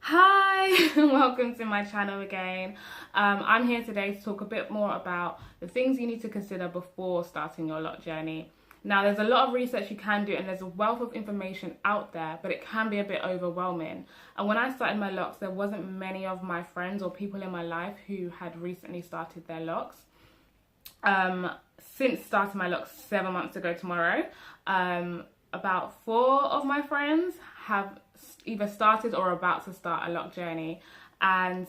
Hi, welcome to my channel again. I'm here today to talk a bit more about the things you need to consider before starting your lock journey. Now, there's a lot of research you can do and there's a wealth of information out there, but it can be a bit overwhelming. And when I started my locks, there wasn't many of my friends or people in my life who had recently started their locks. Since starting my locks 7 months ago tomorrow, about 4 of my friends have either started or are about to start a lock journey. And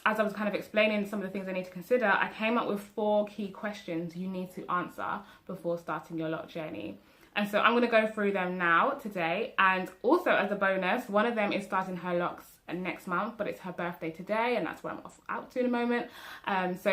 as I was kind of explaining some of the things I need to consider, I came up with 4 key questions you need to answer before starting your lock journey. And so I'm going to go through them now today. And also as a bonus, one of them is starting her locks next month, but it's her birthday today, and that's where I'm off out to in a moment. So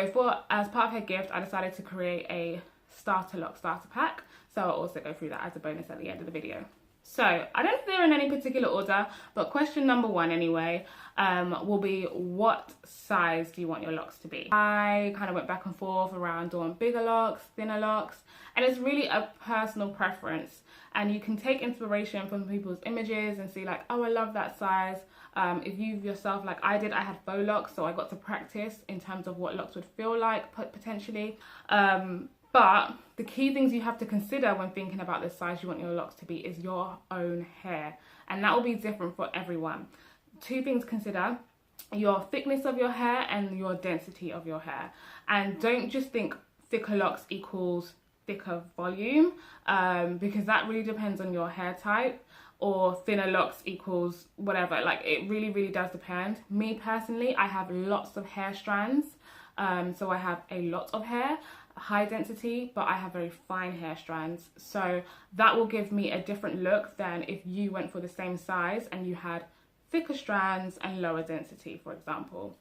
as part of her gift, I decided to create a starter lock starter pack. So I'll also go through that as a bonus at the end of the video. So I don't think they're in any particular order, but question number 1 anyway will be, what size do you want your locks to be? I kind of went back and forth around doing bigger locks, thinner locks, and it's really a personal preference. And you can take inspiration from people's images and see like, oh, I love that size. If you yourself, like I did, I had faux locks, so I got to practice in terms of what locks would feel like potentially. But the key things you have to consider when thinking about the size you want your locks to be is your own hair. And that will be different for everyone. 2 things to consider: your thickness of your hair and your density of your hair. And don't just think thicker locks equals thicker volume, because that really depends on your hair type, or thinner locks equals whatever. Like, it really does depend. Me personally, I have lots of hair strands. So I have a lot of hair, high density, but I have very fine hair strands. So that will give me a different look than if you went for the same size and you had thicker strands and lower density, for example.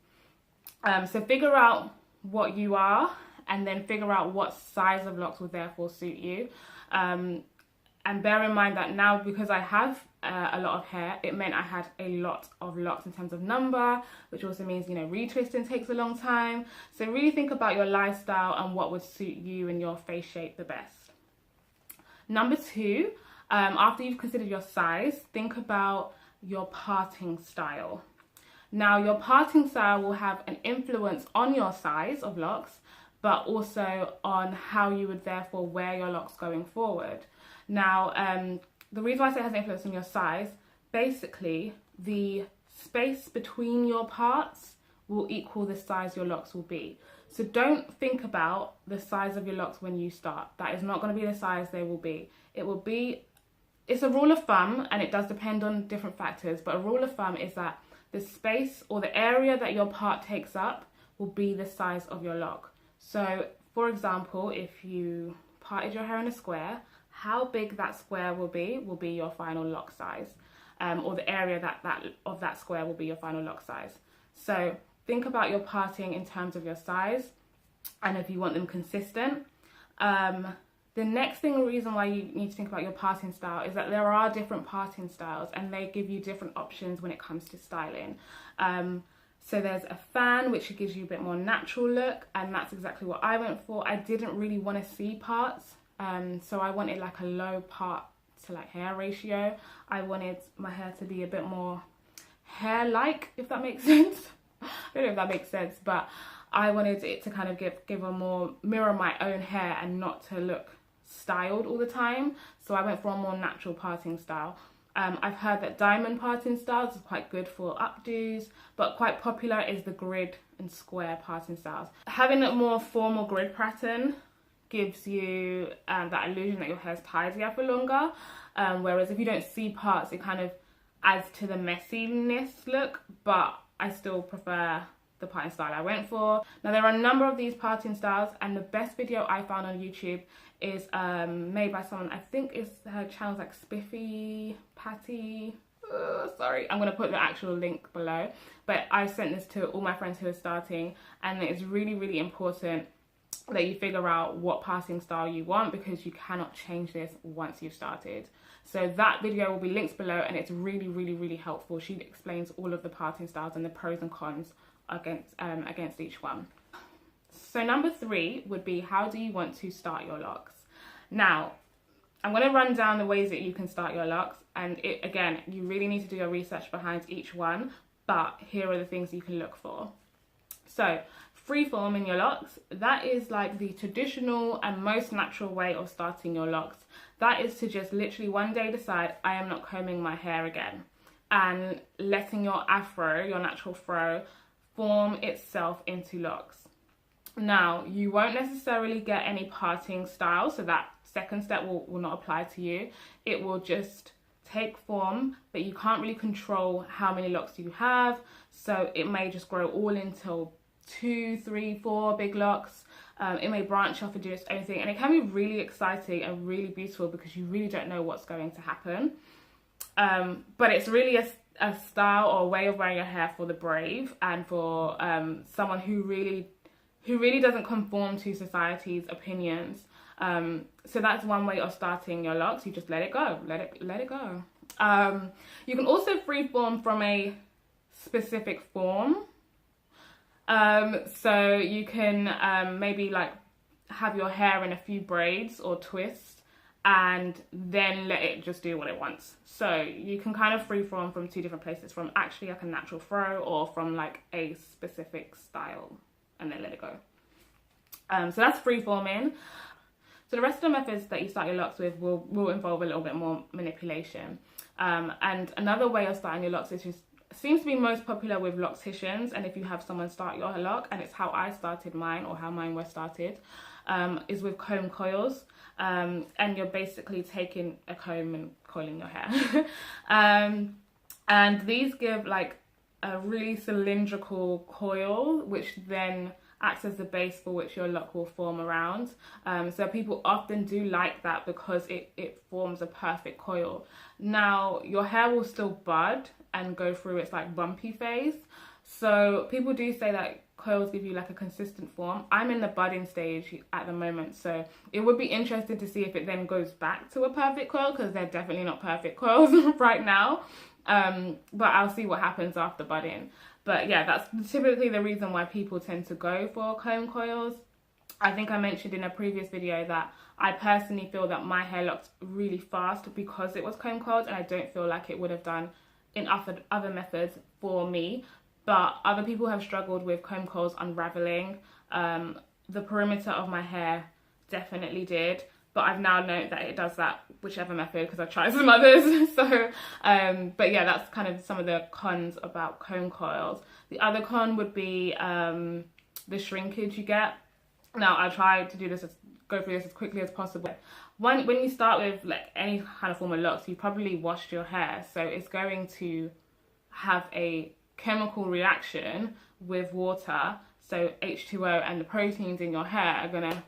So figure out what you are, and then figure out what size of locks will therefore suit you. And bear in mind that now, because I have a lot of hair, it meant I had a lot of locks in terms of number, which also means, you know, retwisting takes a long time. So really think about your lifestyle and what would suit you and your face shape the best. Number 2, after you've considered your size, think about your parting style. Now, your parting style will have an influence on your size of locks, but also on how you would therefore wear your locks going forward. Now, the reason why I say it has an influence on your size, basically the space between your parts will equal the size your locks will be. So don't think about the size of your locks when you start. That is not going to be the size they will be. It's a rule of thumb, and it does depend on different factors, but a rule of thumb is that the space or the area that your part takes up will be the size of your lock. So, for example, if you parted your hair in a square, how big that square will be your final lock size, or the area of that square will be your final lock size. So think about your parting in terms of your size, and if you want them consistent. The next reason why you need to think about your parting style is that there are different parting styles, and they give you different options when it comes to styling. So there's a fan, which gives you a bit more natural look, and that's exactly what I went for. I didn't really want to see parts, so I wanted like a low part to like hair ratio. I wanted my hair to be a bit more hair-like, if that makes sense. I don't know if that makes sense, but I wanted it to kind of give a more mirror my own hair and not to look styled all the time. So I went for a more natural parting style. I've heard that diamond parting styles is quite good for updos, but quite popular is the grid and square parting styles. Having a more formal grid pattern gives you that illusion that your hair's tidier for longer, whereas if you don't see parts, it kind of adds to the messiness look, but I still prefer the parting style I went for. Now, there are a number of these parting styles, and the best video I found on YouTube is made by someone, I think her channel's like Spiffy Patty. Sorry, I'm going to put the actual link below, but I sent this to all my friends who are starting, and it's really important that you figure out what parting style you want, because you cannot change this once you've started. So that video will be linked below, and it's really helpful. She explains all of the parting styles and the pros and cons against each one. So number 3 would be, how do you want to start your locks? Now, I'm going to run down the ways that you can start your locks. And again, you really need to do your research behind each one, but here are the things you can look for. So freeform in your locks, that is like the traditional and most natural way of starting your locks. That is to just literally one day decide, I am not combing my hair again, and letting your afro, your natural fro, form itself into locks. Now, you won't necessarily get any parting style, so that second step will not apply to you. It will just take form, but you can't really control how many locks you have, so it may just grow all into 2, 3, 4 big locks. It may branch off and do its own thing, and it can be really exciting and really beautiful because you really don't know what's going to happen. But it's really a style or a way of wearing your hair for the brave, and for someone who really doesn't conform to society's opinions. So that's one way of starting your locks. You just let it go, let it go. You can also freeform from a specific form. So you can maybe like have your hair in a few braids or twists, and then let it just do what it wants. So you can kind of freeform from two different places, from actually like a natural fro or from like a specific style, and then let it go. So that's freeforming. So the rest of the methods that you start your locks with will involve a little bit more manipulation. And another way of starting your locks seems to be most popular with locticians, and if you have someone start your lock, and it's how I started mine, or how mine were started, is with comb coils. And you're basically taking a comb and coiling your hair. And these give like a really cylindrical coil, which then acts as the base for which your lock will form around. So people often do like that because it forms a perfect coil. Now, your hair will still bud and go through its like bumpy phase. So people do say that coils give you like a consistent form. I'm in the budding stage at the moment, so it would be interesting to see if it then goes back to a perfect coil, because they're definitely not perfect coils right now. But I'll see what happens after budding. But yeah, that's typically the reason why people tend to go for comb coils. I think I mentioned in a previous video that I personally feel that my hair locked really fast because it was comb coiled, and I don't feel like it would have done in other methods for me. But other people have struggled with comb coils unraveling. The perimeter of my hair definitely did, but I've now known that it does that whichever method because I've tried some others. So, but yeah, that's kind of some of the cons about comb coils. The other con would be the shrinkage you get. Now, I try to go through this as quickly as possible. When you start with like any kind of form of locks, you probably washed your hair, so it's going to have a chemical reaction with water. So H2O and the proteins in your hair are gonna,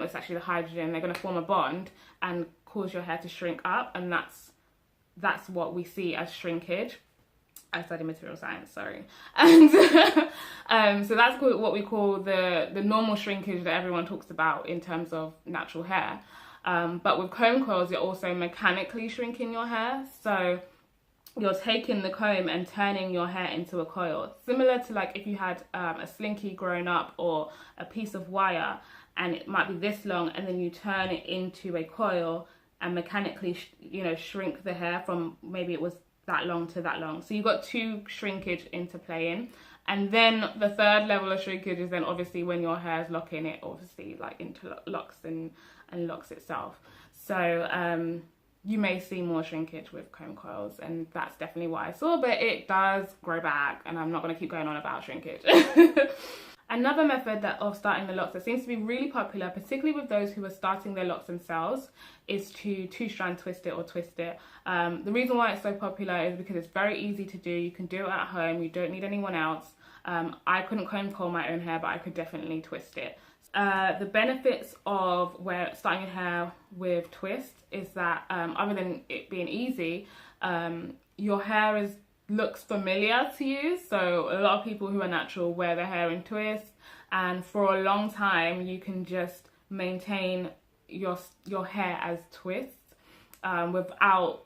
it's actually the hydrogen, they're gonna form a bond and cause your hair to shrink up, and that's what we see as shrinkage. I study material science, sorry. And so that's what we call the normal shrinkage that everyone talks about in terms of natural hair. But with comb coils, you're also mechanically shrinking your hair. So you're taking the comb and turning your hair into a coil. Similar to like if you had a slinky grown up or a piece of wire, and it might be this long, and then you turn it into a coil and mechanically, shrink the hair from maybe it was that long to that long. So you've got two shrinkage interplaying. And then the third level of shrinkage is then obviously when your hair is locking, it obviously like interlocks and locks itself. So you may see more shrinkage with comb coils, and that's definitely what I saw, but it does grow back, and I'm not going to keep going on about shrinkage. Another method of starting the locks that seems to be really popular, particularly with those who are starting their locks themselves, is to two-strand twist it or twist it. The reason why it's so popular is because it's very easy to do. You can do it at home. You don't need anyone else. I couldn't comb coil my own hair, but I could definitely twist it. The benefits of starting your hair with twist is that other than it being easy, your hair looks familiar to you. So a lot of people who are natural wear their hair in twists, and for a long time you can just maintain your hair as twists without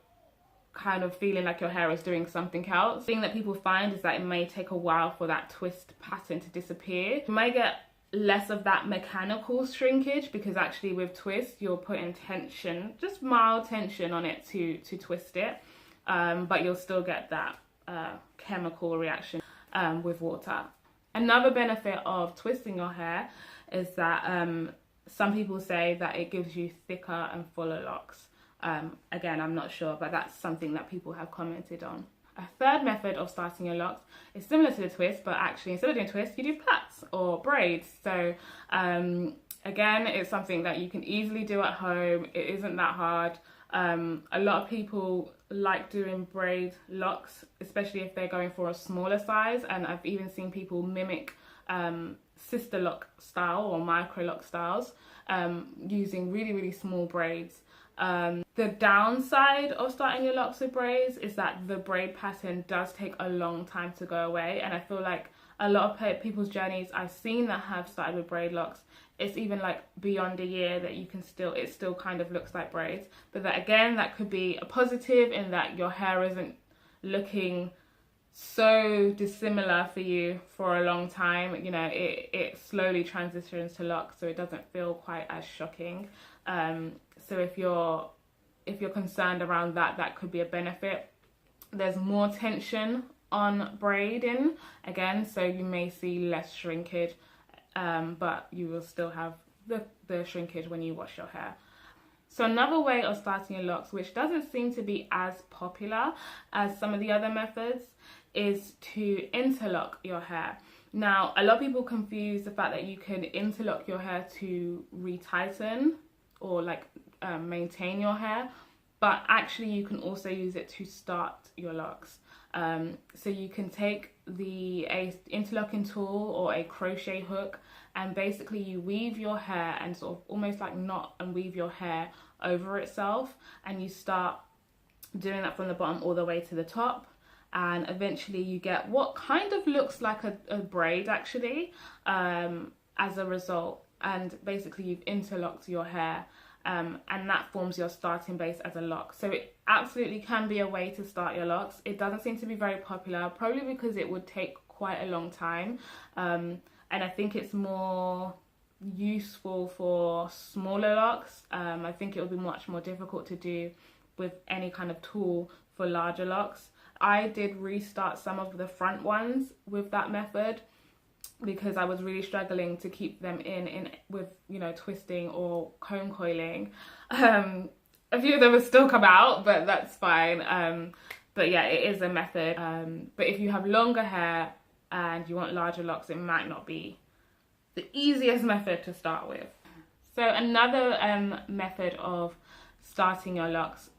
kind of feeling like your hair is doing something else. The thing that people find is that it may take a while for that twist pattern to disappear. You may get less of that mechanical shrinkage, because actually with twist you're putting tension, just mild tension on it to twist it, but you'll still get that chemical reaction with water. Another benefit of twisting your hair is that some people say that it gives you thicker and fuller locks. Again, I'm not sure, but that's something that people have commented on. A third method of starting your locks is similar to the twist, but actually instead of doing twist, you do plaits or braids. So again, it's something that you can easily do at home. It isn't that hard. A lot of people like doing braid locks, especially if they're going for a smaller size, and I've even seen people mimic sister lock style or micro lock styles using really small braids. The downside of starting your locks with braids is that the braid pattern does take a long time to go away, and I feel like a lot of people's journeys I've seen that have started with braid locks, it's even like beyond a year that you can it still kind of looks like braids. But that, again, that could be a positive in that your hair isn't looking so dissimilar for you for a long time. You know, it slowly transitions to locks, so it doesn't feel quite as shocking. So if you're concerned around that, that could be a benefit. There's more tension on braiding, again, so you may see less shrinkage, but you will still have the shrinkage when you wash your hair. So another way of starting your locks, which doesn't seem to be as popular as some of the other methods, is to interlock your hair. Now, a lot of people confuse the fact that you can interlock your hair to retighten or like maintain your hair, but actually you can also use it to start your locks. So you can take a interlocking tool or a crochet hook, and basically you weave your hair and sort of almost like knot and weave your hair over itself, and you start doing that from the bottom all the way to the top, and eventually you get what kind of looks like a braid actually as a result, and basically you've interlocked your hair. And that forms your starting base as a lock. So it absolutely can be a way to start your locks. It doesn't seem to be very popular, probably because it would take quite a long time. And I think it's more useful for smaller locks. I think it would be much more difficult to do with any kind of tool for larger locks. I did restart some of the front ones with that method, because I was really struggling to keep them in with, you know, twisting or comb coiling. A few of them have still come out, but that's fine. But yeah, it is a method. But if you have longer hair and you want larger locks, it might not be the easiest method to start with. So another method of starting your locks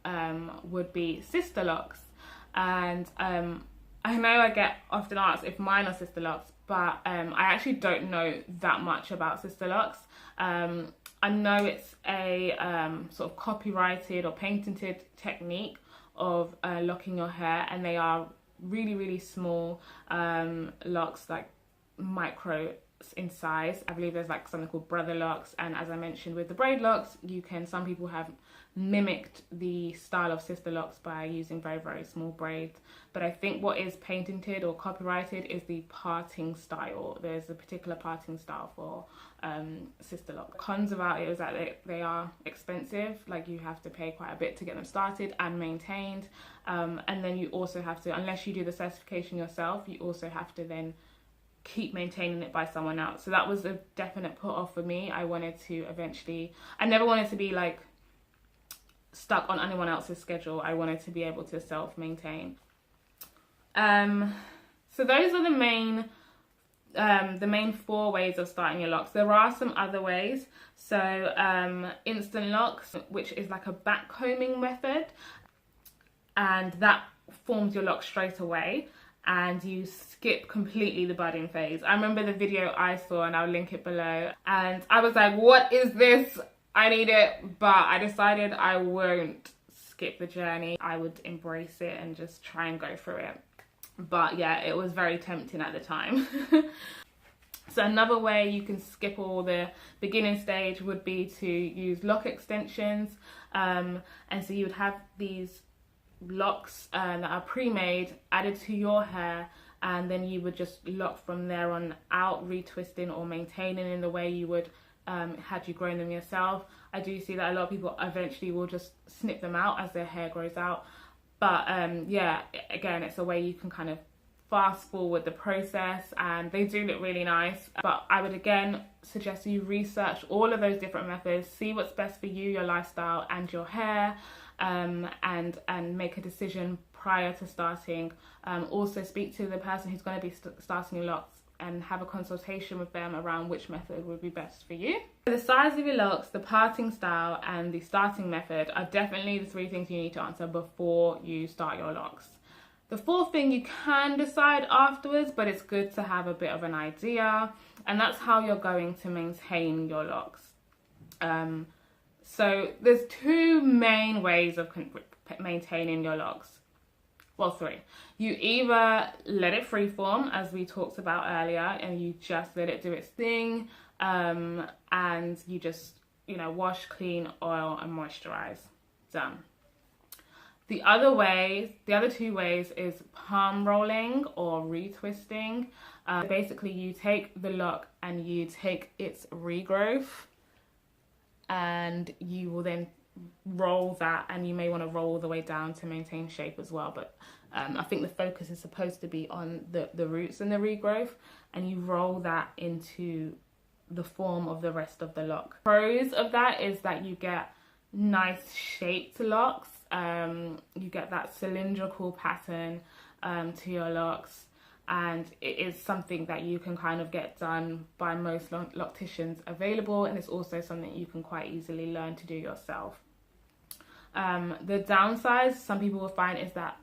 would be sister locks. And I know I get often asked if mine are sister locks, but I actually don't know that much about sister locks. I know it's a sort of copyrighted or patented technique of locking your hair, and they are really small locks, like micro in size. I believe there's like something called brother locks, and as I mentioned with the braid locks, some people have mimicked the style of sister locks by using very small braids. But I think what is patented or copyrighted is the parting style. There's a particular parting style for sister lock. Cons about it is that they are expensive. Like, you have to pay quite a bit to get them started and maintained, and then you also have to, unless you do the certification yourself, you also have to then keep maintaining it by someone else. So that was a definite put off for me. I never wanted to be like stuck on anyone else's schedule. I wanted to be able to self-maintain. So those are the main 4 ways of starting your locks. There are some other ways. So instant locks, which is like a back combing method, and that forms your lock straight away, and you skip completely the budding phase. I remember the video I saw, and I'll link it below, and I was like, what is this? I need it. But I decided I won't skip the journey. I would embrace it and just try and go through it. But yeah, it was very tempting at the time. So another way you can skip all the beginning stage would be to use lock extensions. And so you would have these locks that are pre-made added to your hair, and then you would just lock from there on out, retwisting or maintaining in the way you would had you grown them yourself. I do see that a lot of people eventually will just snip them out as their hair grows out, but yeah, again, it's a way you can kind of fast forward the process, and they do look really nice. But I would again suggest you research all of those different methods, see what's best for you, your lifestyle and your hair, and make a decision prior to starting. Also speak to the person who's going to be starting your locks and have a consultation with them around which method would be best for you. The size of your locks, the parting style and the starting method are definitely the 3 things you need to answer before you start your locks. The 4th thing you can decide afterwards, but it's good to have a bit of an idea, and that's how you're going to maintain your locks. So there's 2 main ways of maintaining your locks. Well, 3. You either let it freeform, as we talked about earlier, and you just let it do its thing, and you just, you know, wash, clean, oil and moisturize. Done. The other 2 ways is palm rolling or retwisting. Basically, you take the lock and you take its regrowth, and you will then roll that, and you may want to roll all the way down to maintain shape as well, but I think the focus is supposed to be on the roots and the regrowth, and you roll that into the form of the rest of the lock. Pros of that is that you get nice shaped locks. You get that cylindrical pattern to your locks, and it is something that you can kind of get done by most locticians available, and it's also something you can quite easily learn to do yourself. The downsides some people will find is that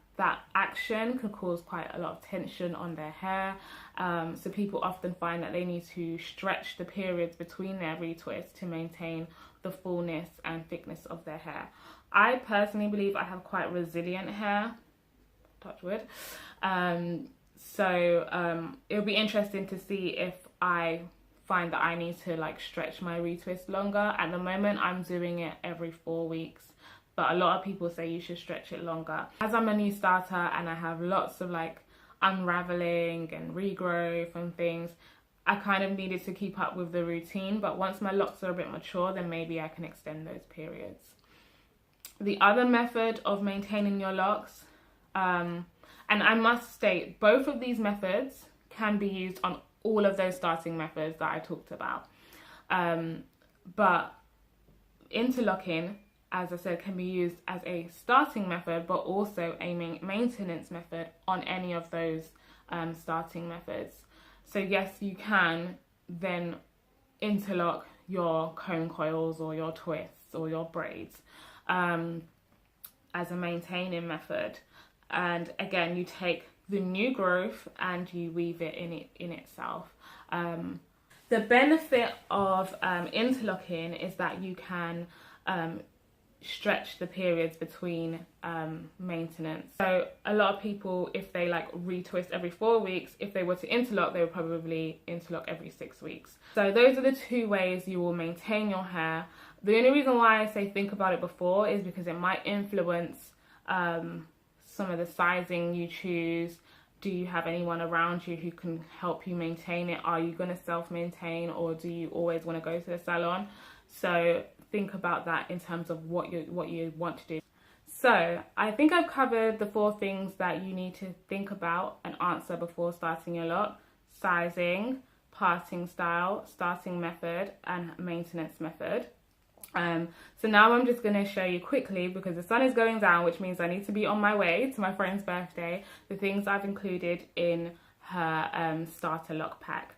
action can cause quite a lot of tension on their hair, so people often find that they need to stretch the periods between their retwists to maintain the fullness and thickness of their hair. I personally believe I have quite resilient hair, touch wood, so it'll be interesting to see if I find that I need to like stretch my retwist longer. At the moment I'm doing it every 4 weeks, but a lot of people say you should stretch it longer. As I'm a new starter and I have lots of like unraveling and regrowth and things, I kind of needed to keep up with the routine, but once my locks are a bit mature, then maybe I can extend those periods. The other method of maintaining your locks, and I must state, both of these methods can be used on all of those starting methods that I talked about. But interlocking, as I said, can be used as a starting method, but also a maintenance method on any of those starting methods. So yes, you can then interlock your comb coils or your twists or your braids as a maintaining method. And again, you take the new growth and you weave it in itself. The benefit of interlocking is that you can stretch the periods between maintenance. So a lot of people, if they like retwist every 4 weeks, if they were to interlock, they would probably interlock every 6 weeks. So those are the 2 ways you will maintain your hair. The only reason why I say think about it before is because it might influence some of the sizing you choose. Do you have anyone around you who can help you maintain it? Are you going to self-maintain, or do you always want to go to the salon? So think about that in terms of what you want to do. So I think I've covered the 4 things that you need to think about and answer before starting your lock: sizing, parting style, starting method, and maintenance method. So now I'm just going to show you quickly, because the sun is going down, which means I need to be on my way to my friend's birthday, the things I've included in her starter lock pack.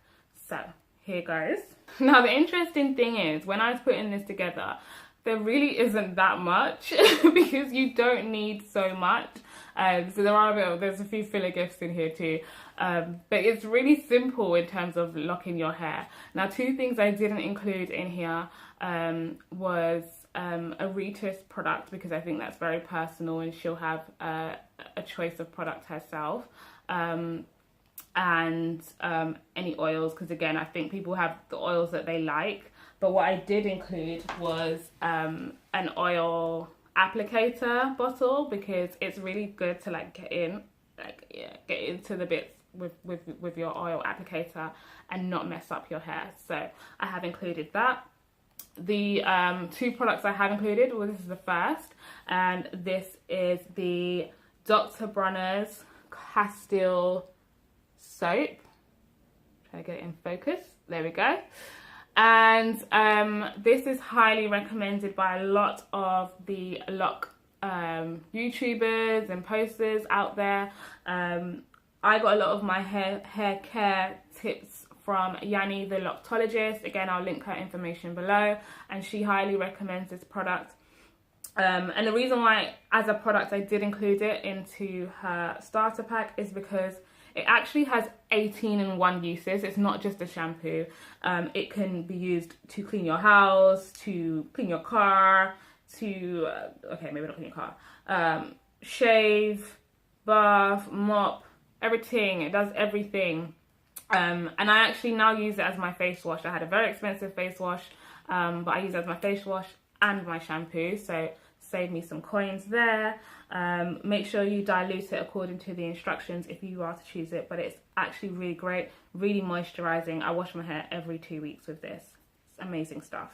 So here goes. Now the interesting thing is, when I was putting this together, there really isn't that much because you don't need so much. So there's a few filler gifts in here too, but it's really simple in terms of locking your hair. Now 2 things I didn't include in here was a retwist product, because I think that's very personal and she'll have a choice of product herself, and any oils, because again I think people have the oils that they like. But what I did include was an oil applicator bottle, because it's really good to like get into the bits with your oil applicator and not mess up your hair. So I have included that. The two products I have included, well, this is the first, and this is the Dr. Bronner's Castile soap. Trying to get it in focus. There we go. And this is highly recommended by a lot of the LOCS YouTubers and posters out there. I got a lot of my hair care tips from Yanni the Loctologist. Again, I'll link her information below, and she highly recommends this product. And the reason why as a product I did include it into her starter pack is because it actually has 18-in-1 uses. It's not just a shampoo. It can be used to clean your house, to clean your car, to, okay, maybe not clean your car, shave, bath, mop, everything. It does everything. And I actually now use it as my face wash. I had a very expensive face wash, but I use it as my face wash and my shampoo, so save me some coins there. Make sure you dilute it according to the instructions if you are to choose it, but it's actually really great, really moisturizing. I wash my hair every 2 weeks with this. It's amazing stuff.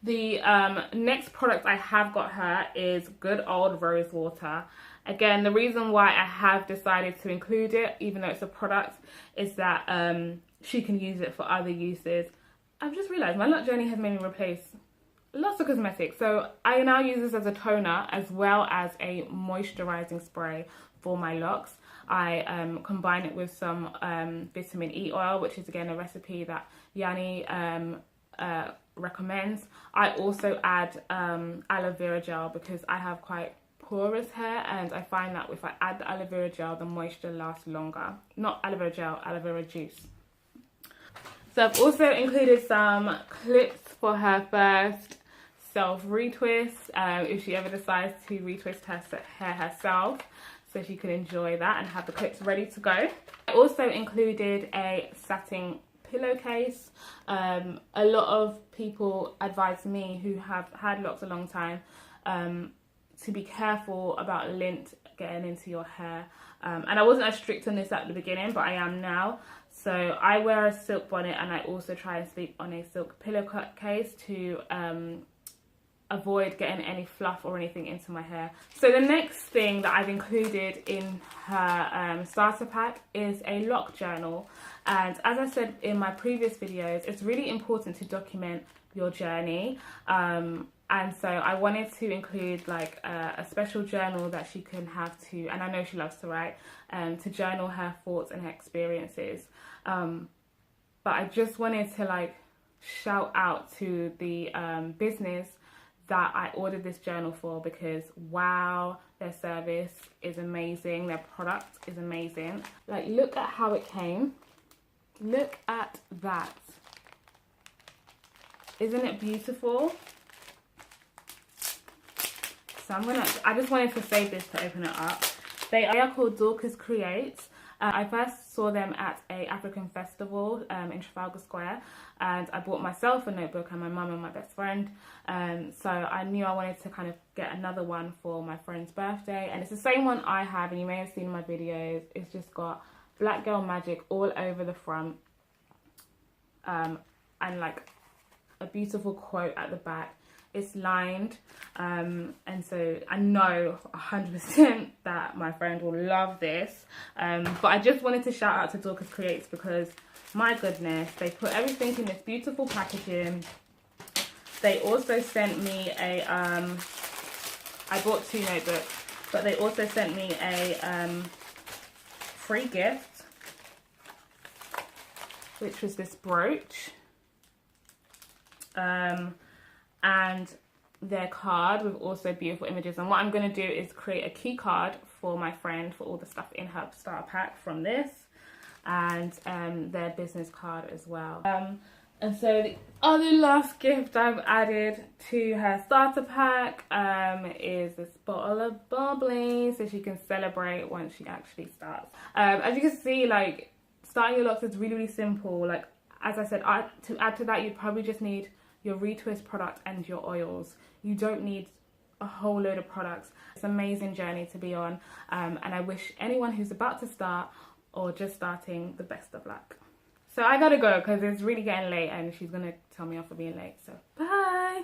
The next product I have got her is good old rose water. Again, the reason why I have decided to include it, even though it's a product, is that she can use it for other uses. I've just realized my LOCS journey has made me replace lots of cosmetics, so I now use this as a toner as well as a moisturizing spray for my locks. I combine it with some vitamin E oil, which is again a recipe that Yanni recommends. I also add aloe vera gel because I have quite porous hair, and I find that if I add the aloe vera gel, the moisture lasts longer. Not aloe vera gel, aloe vera juice. So I've also included some clips for her first self retwist, if she ever decides to retwist her hair herself, so she can enjoy that and have the clips ready to go. I also included a satin pillowcase. A lot of people advise me who have had locks a long time to be careful about lint getting into your hair, and I wasn't as strict on this at the beginning, but I am now. So I wear a silk bonnet, and I also try and sleep on a silk pillowcase to avoid getting any fluff or anything into my hair. So the next thing that I've included in her starter pack is a LOCS journal. And as I said in my previous videos, it's really important to document your journey. And so I wanted to include like a special journal that she can have to, and I know she loves to write, to journal her thoughts and her experiences. But I just wanted to like shout out to the business that I ordered this journal for, because wow, their service is amazing, their product is amazing. Like, look at how it came. Look at that. Isn't it beautiful? So I just wanted to save this to open it up. They are called Dorcas Creates. I first saw them at a African festival in Trafalgar Square, and I bought myself a notebook and my mum and my best friend. So I knew I wanted to kind of get another one for my friend's birthday, and it's the same one I have, and you may have seen in my videos. It's just got Black Girl Magic all over the front, and like a beautiful quote at the back. It's lined, and so I know 100% that my friend will love this, but I just wanted to shout out to Dorcas Creates because my goodness, they put everything in this beautiful packaging. They also sent me a I bought 2 notebooks, but they also sent me a free gift, which was this brooch, and their card with also beautiful images. And what I'm going to do is create a key card for my friend for all the stuff in her starter pack from this, and their business card as well. And so the other last gift I've added to her starter pack is this bottle of bubbly, so she can celebrate once she actually starts. As you can see, like, starting your locks is really, really simple. Like, as I said, to add to that, you probably just need your retwist product and your oils. You don't need a whole load of products. It's an amazing journey to be on, and I wish anyone who's about to start or just starting, the best of luck. So I gotta go because it's really getting late and she's gonna tell me off for being late. So bye.